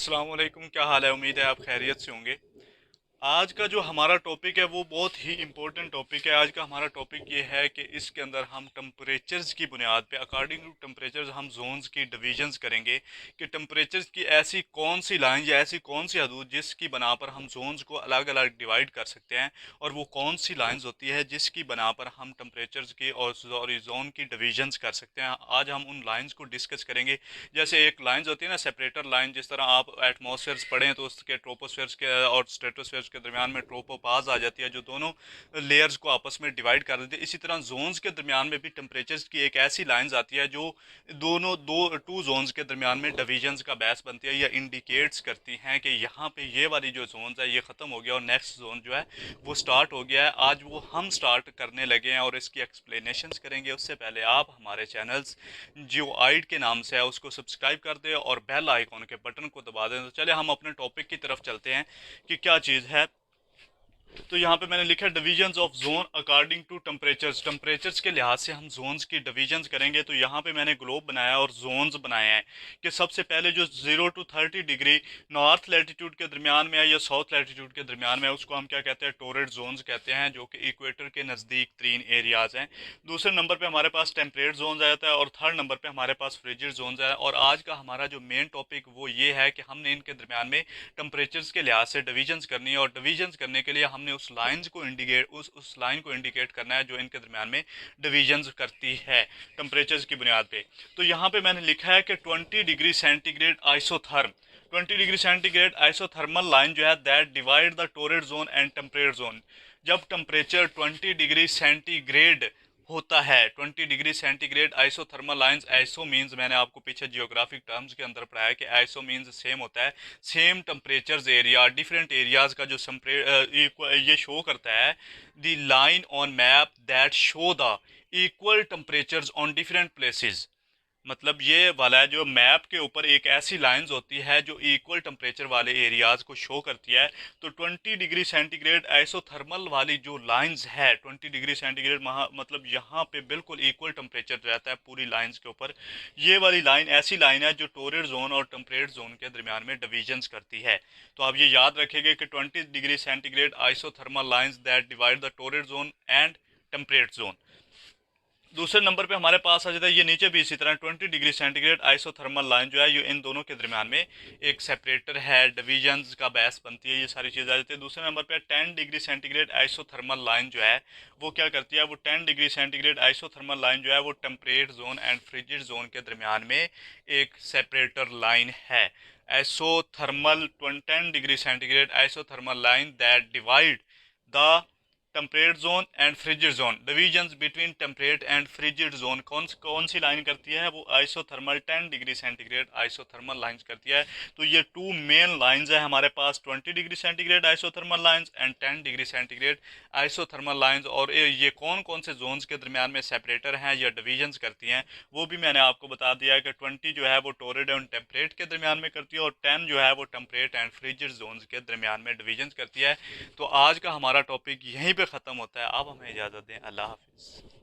अस्सलाम वालेकुम, क्या हाल है। उम्मीद है आप खैरियत से होंगे। आज का जो हमारा टॉपिक है वो बहुत ही इम्पोर्टेंट टॉपिक है। आज का हमारा टॉपिक ये है कि इसके अंदर हम टेम्परेचर्स की बुनियाद पे अकॉर्डिंग टू टेम्परेचर्स हम जोन्स की डिवीजन्स करेंगे कि टेम्परेचर्स की ऐसी कौन सी लाइन या ऐसी कौन सी हदूद जिसकी बना पर हम जोन्स को अलग अलग डिवाइड कर सकते हैं, और वो कौन सी लाइंस होती है जिसकी बना पर हम टेम्परेचर्स की और सॉरी जोन की डिवीजन्स कर सकते हैं। आज हम उन लाइंस को डिस्कस करेंगे। जैसे एक लाइंस होती है ना, सेपरेटर लाइन, जिस तरह आप एटमॉस्फेयर्स पढ़ें तो उसके ट्रोपोस्फेयर्स के और स्ट्रेटोस्फेयर्स के दरमियान में ट्रोपोपाज आ जाती है जो दोनों लेयर्स को आपस में डिवाइड कर देती है। इसी तरह जोन्स के दरमियान में भी टेम्परेचर्स की एक ऐसी लाइंस आती है जो दोनों टू जोन्स के दरमियान में डिवीजन्स का बहस बनती है या इंडिकेट्स करती हैं कि यहाँ पे ये वाली जो जोन्स है ये ख़त्म हो गया और नेक्स्ट जोन जो है वो स्टार्ट हो गया है। आज वो हम स्टार्ट करने लगे हैं और इसकी एक्सप्लेनेशंस करेंगे। उससे पहले आप हमारे चैनल्स जियो आइड के नाम से है उसको सब्सक्राइब कर दें और बेल आइकॉन के बटन को दबा दें। तो चले हम अपने टॉपिक की तरफ चलते हैं कि क्या चीज़ है। तो यहाँ पे मैंने लिखा है divisions of zone according to temperatures. Temperatures के लिहाज से हम जोन्स की डिवीजन्स करेंगे। तो यहाँ पे मैंने ग्लोब बनाया और जोन्स बनाए हैं कि सबसे पहले जो 0 to 30 डिग्री नॉर्थ लैटिट्यूड के दरमियान में है या साउथ लैटिट्यूड के दरमियान में है उसको हम क्या कहते हैं, टोरेड जोन्स कहते हैं, जो कि इक्वेटर के नज़दीक तीन एरियाज़ हैं। दूसरे नंबर पर हमारे पास टेम्परेट जोन आ जाता है और थर्ड नंबर पर हमारे पास फ्रिजिड जोन है। और आज का हमारा जो मेन टॉपिक वो ये है कि हमने इनके दरमियान में टेम्परेचर्स के लिहाज से डिवीजन्स करनी है, और डिवीजन्स करने के लिए हमने उस लाइन को इंडिकेट करना है जो इनके दरमियान में डिवीजन्स करती है टेम्परेचर्स की बुनियाद पे। तो यहाँ पे मैंने लिखा है कि 20 degree centigrade isotherm, 20 degree centigrade isothermal line जो है that divide the torrid zone and temperate zone. जब टेम्परेचर 20 डिग्री सेंटीग्रेड होता है, 20 degree centigrade isothermal lines, iso means मैंने आपको पीछे जियोग्राफिक टर्म्स के अंदर पढ़ाया कि आइसो मींस सेम होता है, same temperatures area, different areas का जो ये शो करता है the line on map that show the equal temperatures on different places. मतलब ये वाला है जो मैप के ऊपर एक ऐसी लाइंस होती है जो इक्वल टेम्परेचर वाले एरियाज को शो करती है। तो 20 डिग्री सेंटीग्रेड आइसोथर्मल वाली जो लाइंस है 20 डिग्री सेंटीग्रेड मतलब यहाँ पे बिल्कुल इक्वल टेम्परेचर रहता है पूरी लाइंस के ऊपर। ये वाली लाइन ऐसी लाइन है जो टोरेड जोन और टेम्परेट जोन के दरमियान में डिविजन्स करती है। तो आप ये याद रखेंगे कि 20 degree centigrade isothermal lines that divide the torrid zone and temperate zone. दूसरे नंबर पे हमारे पास आ जाता है, ये नीचे भी इसी तरह 20 डिग्री सेंटीग्रेड आइसोथर्मल लाइन जो है ये इन दोनों के दरमियान में एक सेपरेटर है, डिवीजन्स का बहस बनती है, ये सारी चीज़ आ जाती है। दूसरे नंबर पे 10 डिग्री सेंटीग्रेड आइसोथर्मल लाइन जो है वो क्या करती है, वो 10 डिग्री सेंटीग्रेड आइसोथर्मल लाइन जो है वो temperate zone and frigid zone के दरमियान में एक सेपरेटर लाइन है। Isothermal 10 degree centigrade isothermal line that divide the temperate zone and frigid zone, divisions between temperate and frigid zone कौन सी लाइन करती है, वो isothermal 10 degree centigrade isothermal lines करती है। तो ये टू मेन लाइंस है हमारे पास, 20 degree centigrade isothermal lines and 10 degree centigrade isothermal lines. और ये कौन कौन से जोन्स के दरमियान में सेपरेटर हैं या डिवीजन्स करती हैं वो भी मैंने आपको बता दिया है कि 20 जो है वो टोरेड एंड टेम्परेट के दरमियान में करती है और 10 जो है वो टेम्परेट एंड फ्रिजिड जोन्स के दरमियान में डिवीजन्स करती है। तो आज का हमारा टॉपिक यहीं पे ख़त्म होता है। अब हमें इजाज़त दें, अल्लाह हाफिज़।